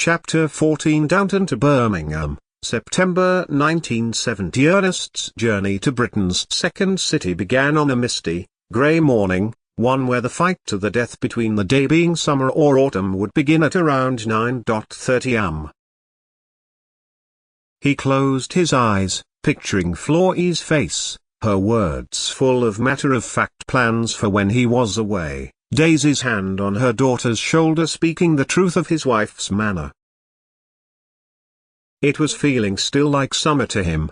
Chapter 14 Downton to Birmingham, September 1970. Ernest's journey to Britain's second city began on a misty, grey morning, one where the fight to the death between the day being summer or autumn would begin at around 9:30 am. He closed his eyes, picturing Flory's face, her words full of matter-of-fact plans for when he was away, Daisy's hand on her daughter's shoulder speaking the truth of his wife's manner. It was feeling still like summer to him.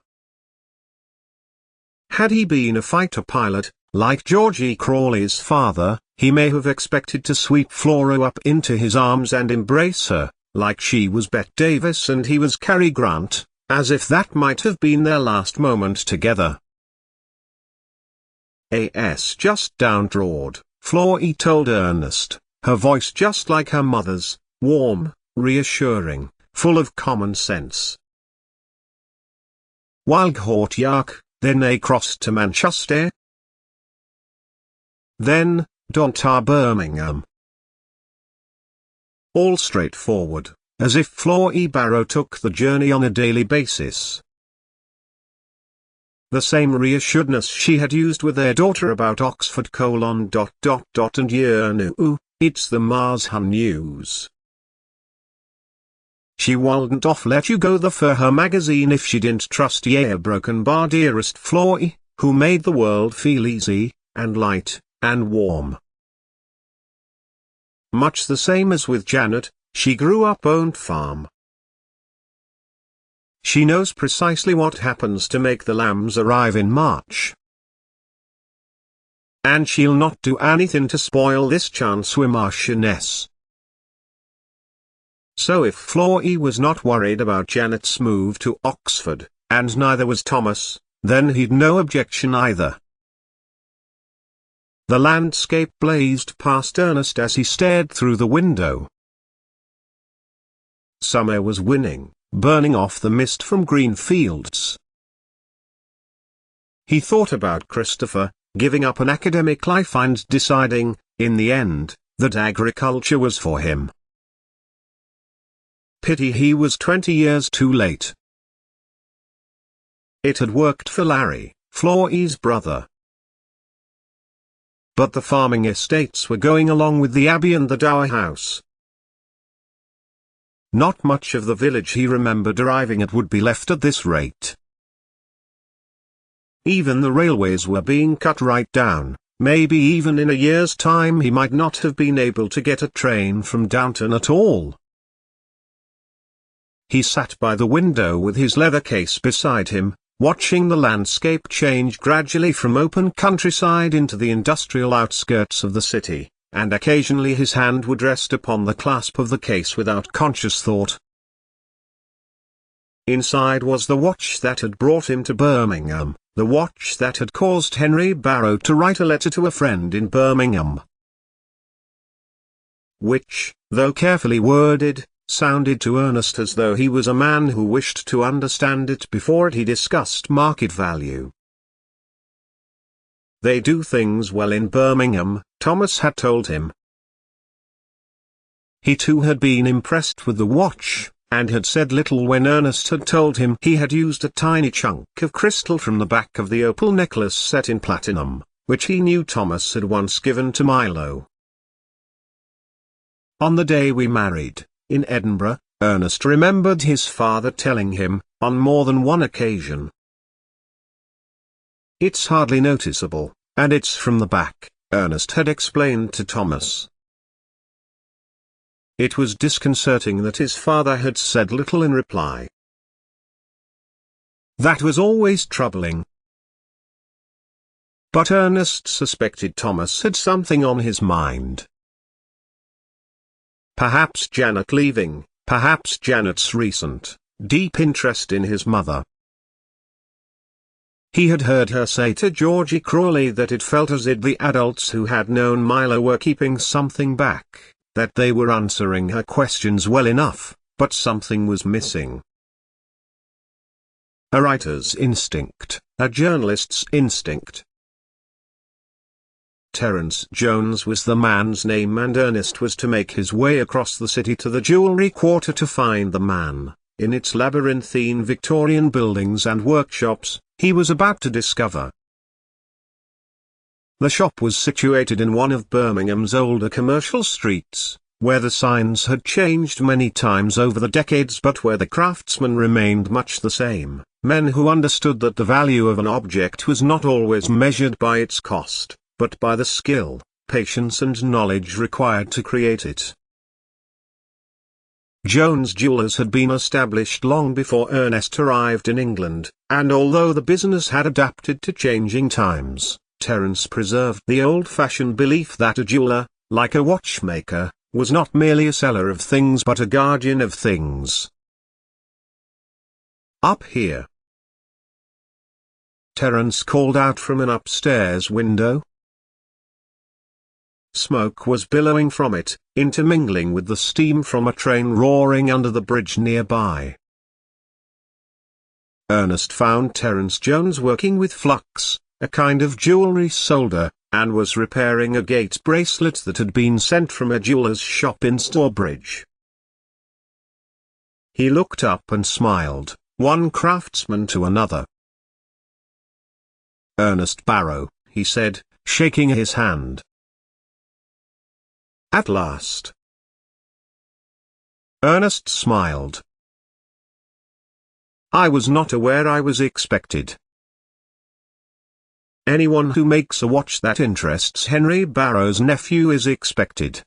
Had he been a fighter pilot, like Georgie Crawley's father, he may have expected to sweep Flora up into his arms and embrace her, like she was Bette Davis and he was Cary Grant, as if that might have been their last moment together. Just downtrodden, Flory told Ernest, her voice just like her mother's, warm, reassuring, full of common sense. Wildhort Yark, then they crossed to Manchester. Then, Downton Birmingham. All straightforward, as if Flory Barrow took the journey on a daily basis. The same reassuredness she had used with their daughter about Oxford : and it's the Marsham News. She wouldn't off let you go the for her magazine if she didn't trust ye broken bar dearest Flory, who made the world feel easy, and light, and warm. Much the same as with Janet, she grew up owned farm. She knows precisely what happens to make the lambs arrive in March. And she'll not do anything to spoil this chance wi' Marchioness. So if Flory was not worried about Janet's move to Oxford, and neither was Thomas, then he'd no objection either. The landscape blazed past Ernest as he stared through the window. Summer was winning, burning off the mist from green fields. He thought about Christopher, giving up an academic life and deciding, in the end, that agriculture was for him. Pity he was 20 years too late. It had worked for Larry, Flory's brother. But the farming estates were going along with the Abbey and the Dower House. Not much of the village he remembered arriving at would be left at this rate. Even the railways were being cut right down, maybe even in a year's time he might not have been able to get a train from Downton at all. He sat by the window with his leather case beside him, watching the landscape change gradually from open countryside into the industrial outskirts of the city, and occasionally his hand would rest upon the clasp of the case without conscious thought. Inside was the watch that had brought him to Birmingham, the watch that had caused Henry Barrow to write a letter to a friend in Birmingham, which, though carefully worded, sounded to Ernest as though he was a man who wished to understand it before he discussed market value. They do things well in Birmingham, Thomas had told him. He too had been impressed with the watch, and had said little when Ernest had told him he had used a tiny chunk of crystal from the back of the opal necklace set in platinum, which he knew Thomas had once given to Milo. On the day we married, in Edinburgh, Ernest remembered his father telling him, on more than one occasion. It's hardly noticeable, and it's from the back, Ernest had explained to Thomas. It was disconcerting that his father had said little in reply. That was always troubling. But Ernest suspected Thomas had something on his mind. Perhaps Janet leaving, perhaps Janet's recent, deep interest in his mother. He had heard her say to Georgie Crawley that it felt as if the adults who had known Milo were keeping something back, that they were answering her questions well enough, but something was missing. A writer's instinct, a journalist's instinct. Terence Jones was the man's name, and Ernest was to make his way across the city to the jewelry quarter to find the man. In its labyrinthine Victorian buildings and workshops, he was about to discover. The shop was situated in one of Birmingham's older commercial streets, where the signs had changed many times over the decades but where the craftsmen remained much the same, men who understood that the value of an object was not always measured by its cost, but by the skill, patience and knowledge required to create it. Jones Jewellers had been established long before Ernest arrived in England, and although the business had adapted to changing times, Terence preserved the old-fashioned belief that a jeweller, like a watchmaker, was not merely a seller of things but a guardian of things. "Up here!" Terence called out from an upstairs window. Smoke was billowing from it, intermingling with the steam from a train roaring under the bridge nearby. Ernest found Terence Jones working with flux, a kind of jewelry solder, and was repairing a gate bracelet that had been sent from a jeweller's shop in Stourbridge. He looked up and smiled, one craftsman to another. "Ernest Barrow," he said, shaking his hand. "At last." Ernest smiled. "I was not aware I was expected." "Anyone who makes a watch that interests Henry Barrow's nephew is expected."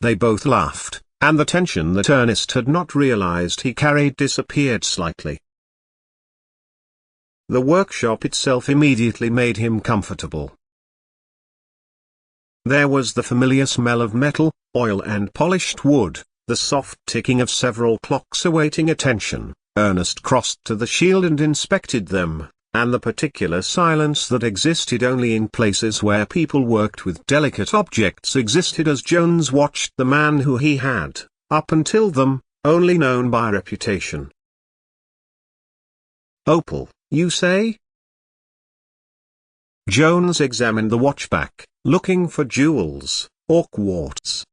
They both laughed, and the tension that Ernest had not realized he carried disappeared slightly. The workshop itself immediately made him comfortable. There was the familiar smell of metal, oil and polished wood, the soft ticking of several clocks awaiting attention. Ernest crossed to the shield and inspected them, and the particular silence that existed only in places where people worked with delicate objects existed as Jones watched the man who he had, up until then, only known by reputation. "Opal, you say?" Jones examined the watchback, looking for jewels, or quartz.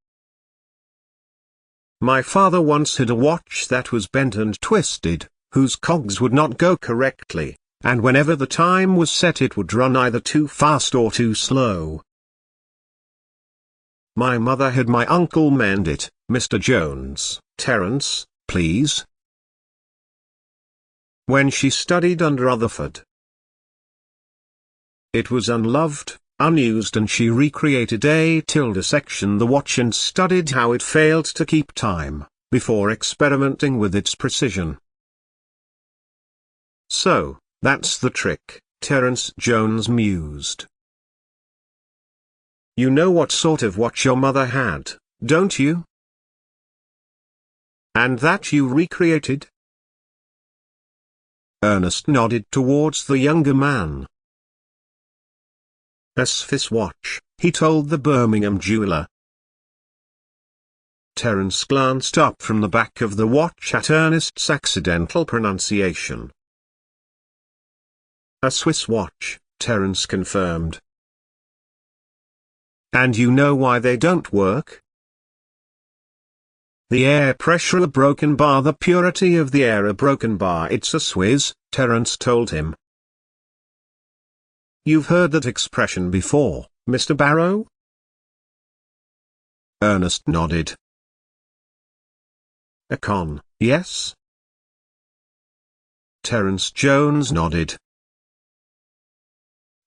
"My father once had a watch that was bent and twisted, whose cogs would not go correctly, and whenever the time was set it would run either too fast or too slow. My mother had my uncle mend it, Mr. Jones." "Terence, please." "When she studied under Rutherford. It was unloved, unused, and she recreated A section the watch and studied how it failed to keep time, before experimenting with its precision." "So, that's the trick," Terence Jones mused. "You know what sort of watch your mother had, don't you? And that you recreated?" Ernest nodded towards the younger man. "A Swiss watch," he told the Birmingham jeweller. Terence glanced up from the back of the watch at Ernest's accidental pronunciation. "A Swiss watch," Terence confirmed. "And you know why they don't work?" "The air pressure a broken bar, the purity of the air a broken bar. It's a Swiss," Terence told him. "You've heard that expression before, Mr. Barrow?" Ernest nodded. "A con, yes?" Terence Jones nodded.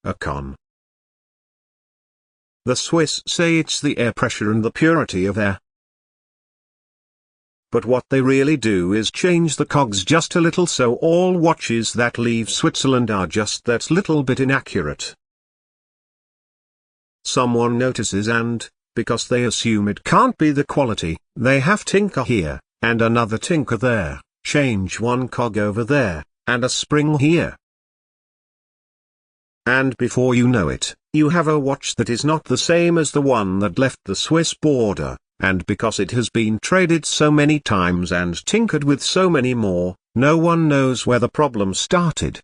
"A con. The Swiss say it's the air pressure and the purity of air. But what they really do is change the cogs just a little, so all watches that leave Switzerland are just that little bit inaccurate. Someone notices and, because they assume it can't be the quality, they have tinker here, and another tinker there, change one cog over there, and a spring here. And before you know it, you have a watch that is not the same as the one that left the Swiss border, and because it has been traded so many times and tinkered with so many more, no one knows where the problem started."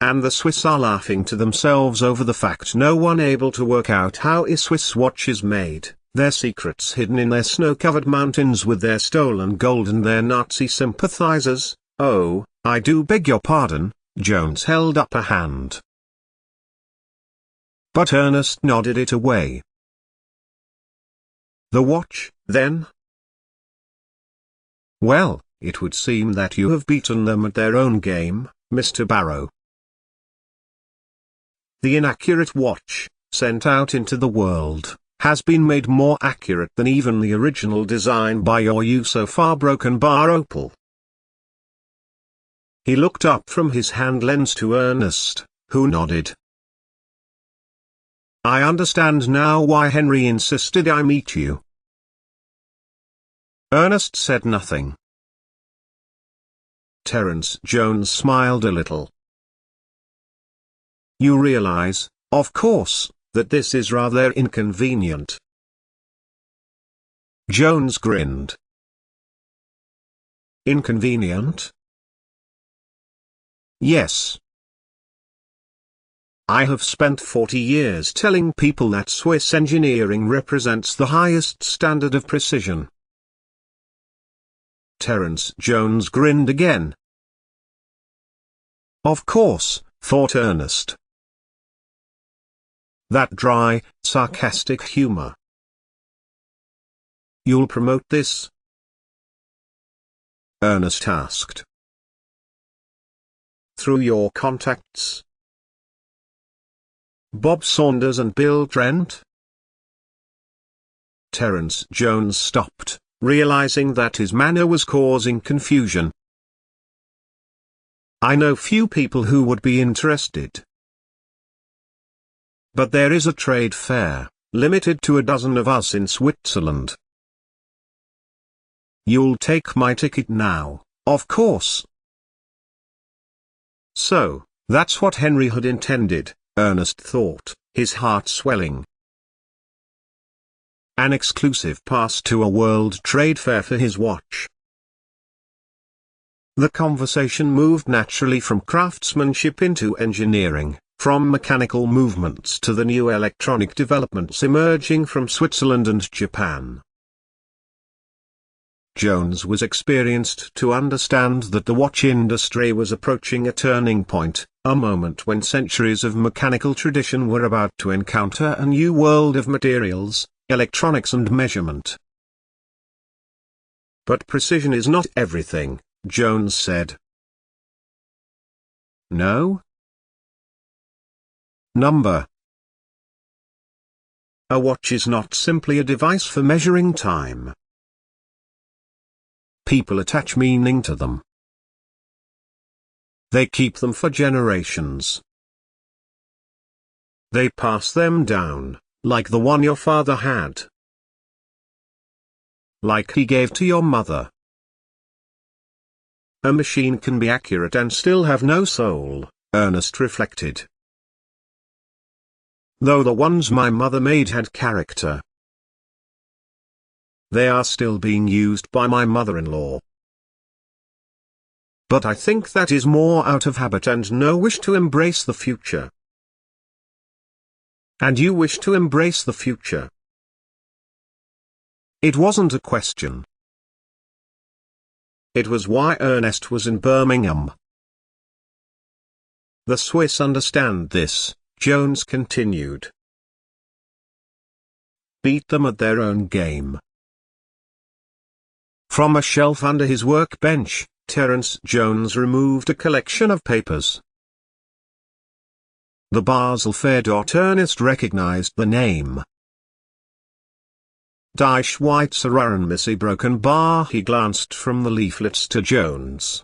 and the Swiss are laughing to themselves over the fact no one able to work out how a Swiss watch is made, their secrets hidden in their snow-covered mountains with their stolen gold and their Nazi sympathizers. Oh, I do beg your pardon. Jones held up a hand. But Ernest nodded it away. The watch, then? Well, it would seem that you have beaten them at their own game, Mr. Barrow. The inaccurate watch, sent out into the world, has been made more accurate than even the original design by your you so far broken bar opal. He looked up from his hand lens to Ernest, who nodded. I understand now why Henry insisted I meet you. Ernest said nothing. Terence Jones smiled a little. You realize, of course, that this is rather inconvenient. Jones grinned. Inconvenient? Yes. I have spent 40 years telling people that Swiss engineering represents the highest standard of precision. Terence Jones grinned again. Of course, thought Ernest. That dry, sarcastic humor. You'll promote this? Ernest asked. Through your contacts? Bob Saunders and Bill Trent? Terence Jones stopped, realizing that his manner was causing confusion. I know few people who would be interested. But there is a trade fair, limited to a dozen of us in Switzerland. You'll take my ticket now, of course. So, that's what Henry had intended, Ernest thought, his heart swelling. An exclusive pass to a world trade fair for his watch. The conversation moved naturally from craftsmanship into engineering, from mechanical movements to the new electronic developments emerging from Switzerland and Japan. Jones was experienced to understand that the watch industry was approaching a turning point, a moment when centuries of mechanical tradition were about to encounter a new world of materials, electronics and measurement. But precision is not everything, Jones said. No? Number. A watch is not simply a device for measuring time. People attach meaning to them. They keep them for generations. They pass them down, like the one your father had. Like he gave to your mother. A machine can be accurate and still have no soul, Ernest reflected. Though the ones my mother made had character. They are still being used by my mother-in-law. But I think that is more out of habit and no wish to embrace the future. And you wish to embrace the future. It wasn't a question. It was why Ernest was in Birmingham. The Swiss understand this, Jones continued. Beat them at their own game. From a shelf under his workbench, Terence Jones removed a collection of papers. The Basel Fair. Ernest recognized the name. Die Schweizer Missy Broken Bar. He glanced from the leaflets to Jones.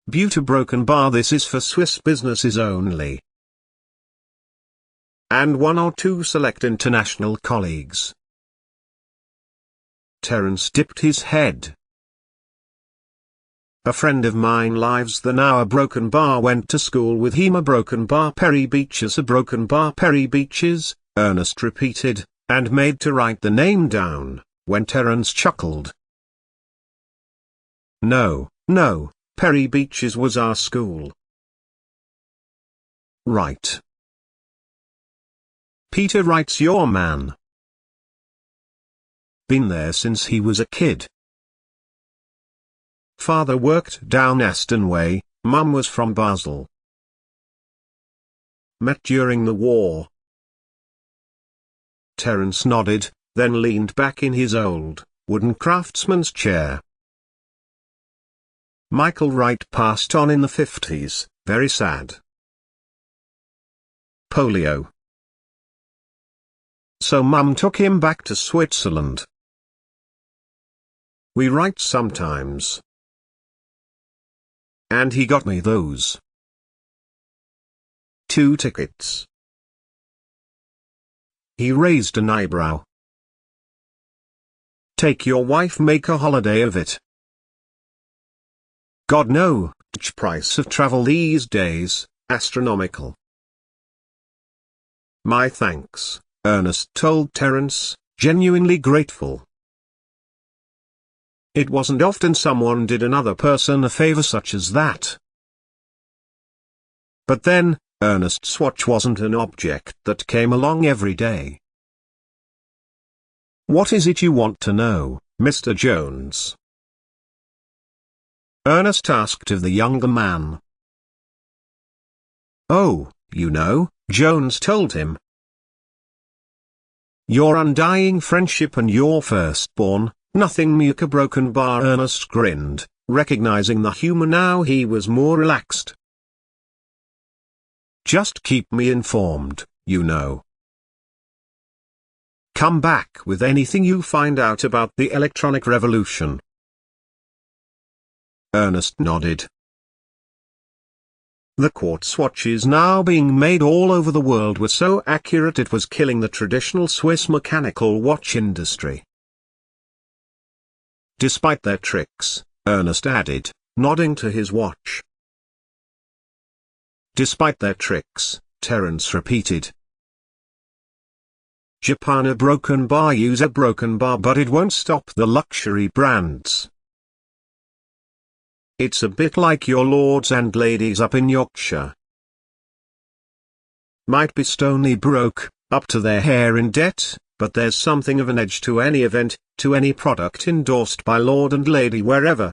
Beauty Broken Bar. This is for Swiss businesses only. And one or two select international colleagues. Terence dipped his head. A friend of mine lives there now. A broken bar. Went to school with him. A broken bar. Perry Beaches. A broken bar. Perry Beaches, Ernest repeated, and made to write the name down, when Terence chuckled. No, Perry Beaches was our school. Right. Peter Wright's your man. Been there since he was a kid. Father worked down Aston Way, Mum was from Basel. Met during the war. Terence nodded, then leaned back in his old, wooden craftsman's chair. Michael Wright passed on in the 50s, very sad. Polio. So Mum took him back to Switzerland. We write sometimes. And he got me those 2 tickets. He raised an eyebrow. Take your wife, make a holiday of it. God no, price of travel these days, astronomical. My thanks, Ernest told Terence, genuinely grateful. It wasn't often someone did another person a favor such as that. But then, Ernest's watch wasn't an object that came along every day. What is it you want to know, Mr. Jones? Ernest asked of the younger man. Oh, you know, Jones told him. Your undying friendship and your firstborn, nothing meek a broken bar. Ernest grinned, recognizing the humor now he was more relaxed. Just keep me informed, you know. Come back with anything you find out about the electronic revolution. Ernest nodded. The quartz watches now being made all over the world were so accurate it was killing the traditional Swiss mechanical watch industry. Despite their tricks, Ernest added, nodding to his watch. Despite their tricks, Terence repeated. Japan a broken bar use a broken bar but it won't stop the luxury brands. It's a bit like your lords and ladies up in Yorkshire. Might be stony broke, up to their hair in debt, but there's something of an edge to any event, to any product endorsed by lord and lady wherever.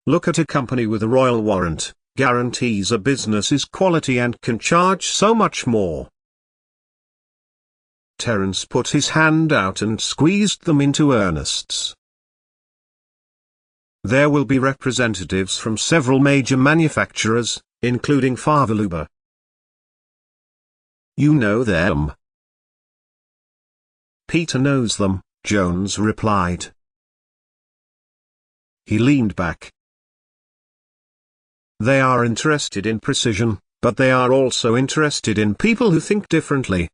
Look at a company with a royal warrant, guarantees a business's quality and can charge so much more. Terence put his hand out and squeezed them into Ernest's. There will be representatives from several major manufacturers, including Favoluba. You know them. Peter knows them, Jones replied. He leaned back. They are interested in precision, but they are also interested in people who think differently.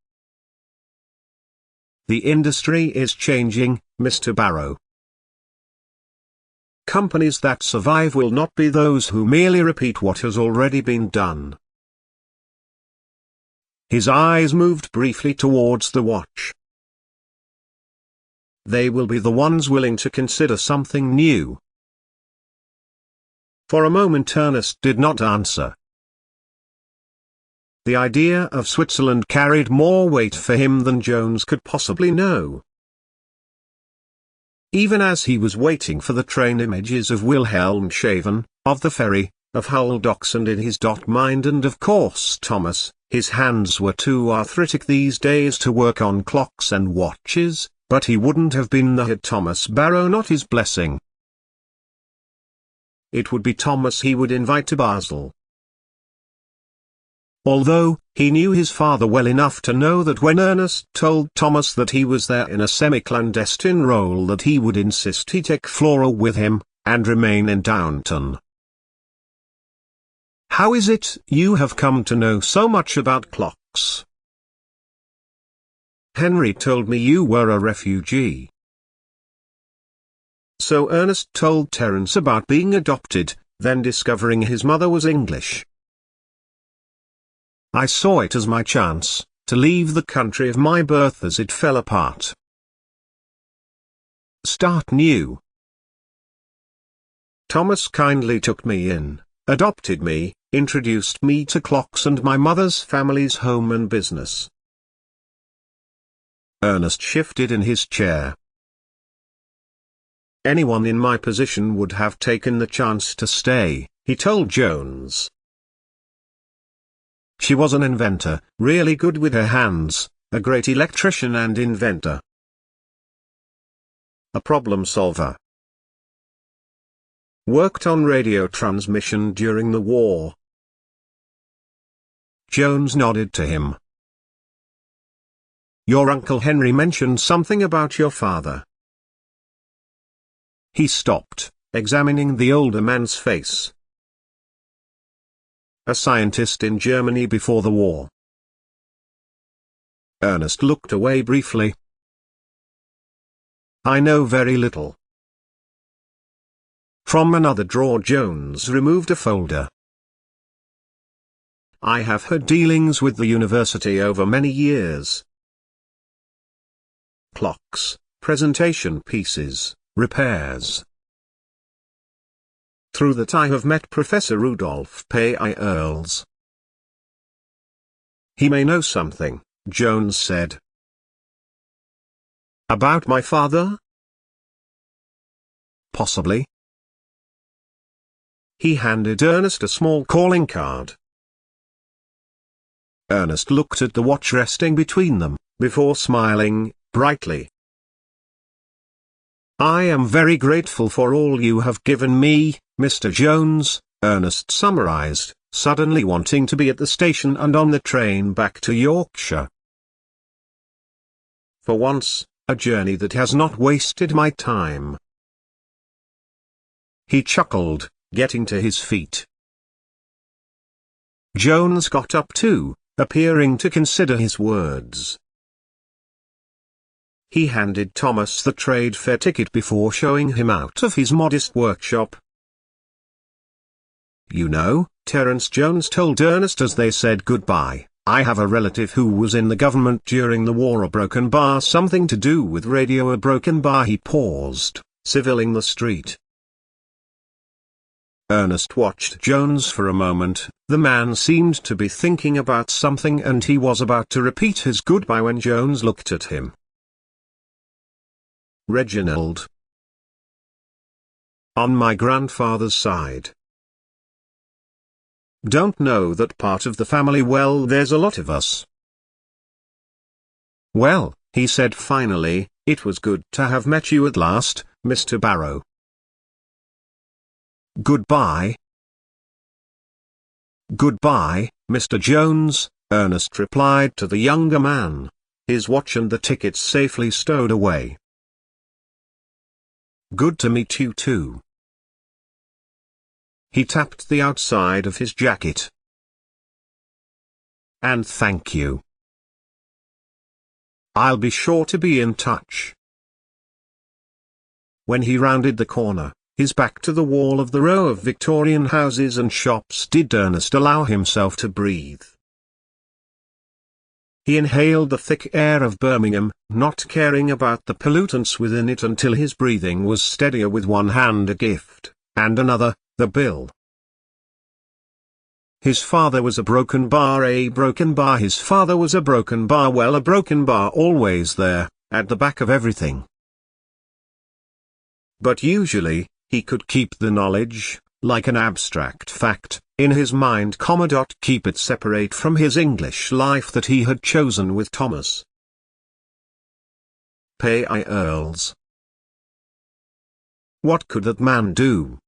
The industry is changing, Mr. Barrow. Companies that survive will not be those who merely repeat what has already been done. His eyes moved briefly towards the watch. They will be the ones willing to consider something new. For a moment Ernest did not answer. The idea of Switzerland carried more weight for him than Jones could possibly know. Even as he was waiting for the train, images of Wilhelmshaven, of the ferry, of Hull docks and in his mind and of course Thomas, his hands were too arthritic these days to work on clocks and watches, but he wouldn't have been the had Thomas Barrow not his blessing. It would be Thomas he would invite to Basel. Although, he knew his father well enough to know that when Ernest told Thomas that he was there in a semi-clandestine role that he would insist he take Flora with him, and remain in Downton. How is it you have come to know so much about clocks? Henry told me you were a refugee. So Ernest told Terence about being adopted, then discovering his mother was English. I saw it as my chance, to leave the country of my birth as it fell apart. Start new. Thomas kindly took me in, adopted me, introduced me to clocks and my mother's family's home and business. Ernest shifted in his chair. Anyone in my position would have taken the chance to stay, he told Jones. She was an inventor, really good with her hands, a great electrician and inventor. A problem solver. Worked on radio transmission during the war. Jones nodded to him. Your Uncle Henry mentioned something about your father. He stopped, examining the older man's face. A scientist in Germany before the war. Ernest looked away briefly. I know very little. From another drawer Jones removed a folder. I have had dealings with the university over many years. Clocks, presentation pieces, repairs. Through that I have met Professor Rudolph P. I. Earls. He may know something, Jones said. About my father? Possibly. He handed Ernest a small calling card. Ernest looked at the watch resting between them, before smiling brightly. I am very grateful for all you have given me, Mr. Jones, Ernest summarized, suddenly wanting to be at the station and on the train back to Yorkshire. For once, a journey that has not wasted my time. He chuckled, getting to his feet. Jones got up too, appearing to consider his words. He handed Thomas the trade fair ticket before showing him out of his modest workshop. You know, Terence Jones told Ernest as they said goodbye, I have a relative who was in the government during the war. A broken bar, something to do with radio. A broken bar. He paused, civiling the street. Ernest watched Jones for a moment. The man seemed to be thinking about something and he was about to repeat his goodbye when Jones looked at him. Reginald. On my grandfather's side. Don't know that part of the family well. There's a lot of us. Well, he said finally, it was good to have met you at last, Mr. Barrow. Goodbye. Goodbye, Mr. Jones, Ernest replied to the younger man, his watch and the tickets safely stowed away. Good to meet you too. He tapped the outside of his jacket. And thank you. I'll be sure to be in touch. When he rounded the corner, his back to the wall of the row of Victorian houses and shops, did Ernest allow himself to breathe. He inhaled the thick air of Birmingham, not caring about the pollutants within it until his breathing was steadier. With one hand a gift, and another, the bill. His father was a broken bar. A broken bar. His father was a broken bar. Well, a broken bar always there, at the back of everything. But usually, he could keep the knowledge, like an abstract fact, in his mind, keep it separate from his English life that he had chosen with Thomas. P. I. Earls. What could that man do?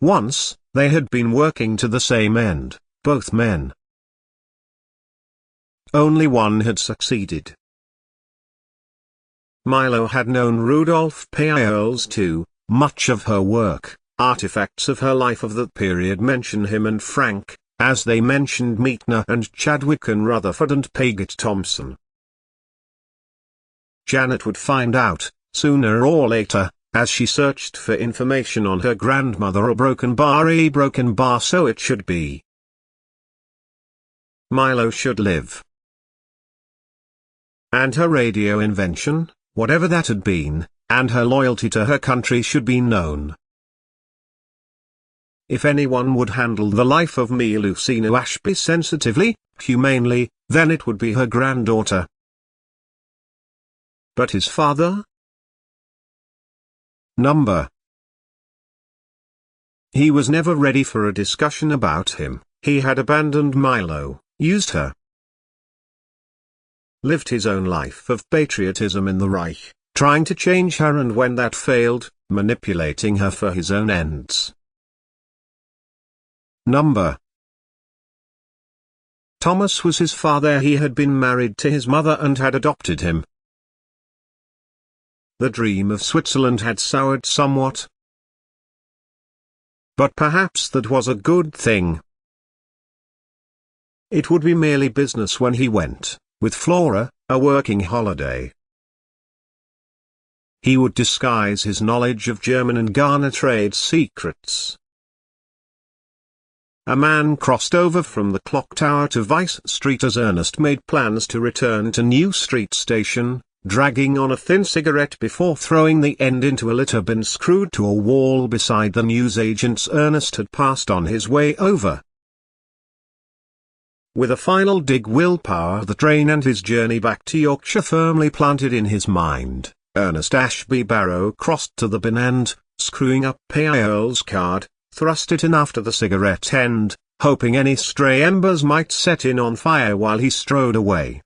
Once, they had been working to the same end, both men. Only one had succeeded. Milo had known Rudolph P. I. Earls too. Much of her work, artifacts of her life of that period mention him and Frank, as they mentioned Meitner and Chadwick and Rutherford and Paget Thompson. Janet would find out, sooner or later, as she searched for information on her grandmother. A broken bar, so it should be. Milo should live. And her radio invention, whatever that had been, and her loyalty to her country should be known. if anyone would handle the life of me Lucina Ashby sensitively, humanely, then it would be her granddaughter. But his father? Number. He was never ready for a discussion about him. He had abandoned Milo, used her, lived his own life of patriotism in the Reich, trying to change her, and when that failed, manipulating her for his own ends. Number. Thomas was his father. He had been married to his mother and had adopted him. The dream of Switzerland had soured somewhat. But perhaps that was a good thing. It would be merely business when he went, with Flora, a working holiday. He would disguise his knowledge of German and Ghana trade secrets. A man crossed over from the clock tower to Vice Street as Ernest made plans to return to New Street Station, dragging on a thin cigarette before throwing the end into a litter bin screwed to a wall beside the newsagents Ernest had passed on his way over. With a final dig willpower, the train and his journey back to Yorkshire firmly planted in his mind, Ernest Ashby Barrow crossed to the bin and, screwing up Earl's card, thrust it in after the cigarette end, hoping any stray embers might set it on fire while he strode away.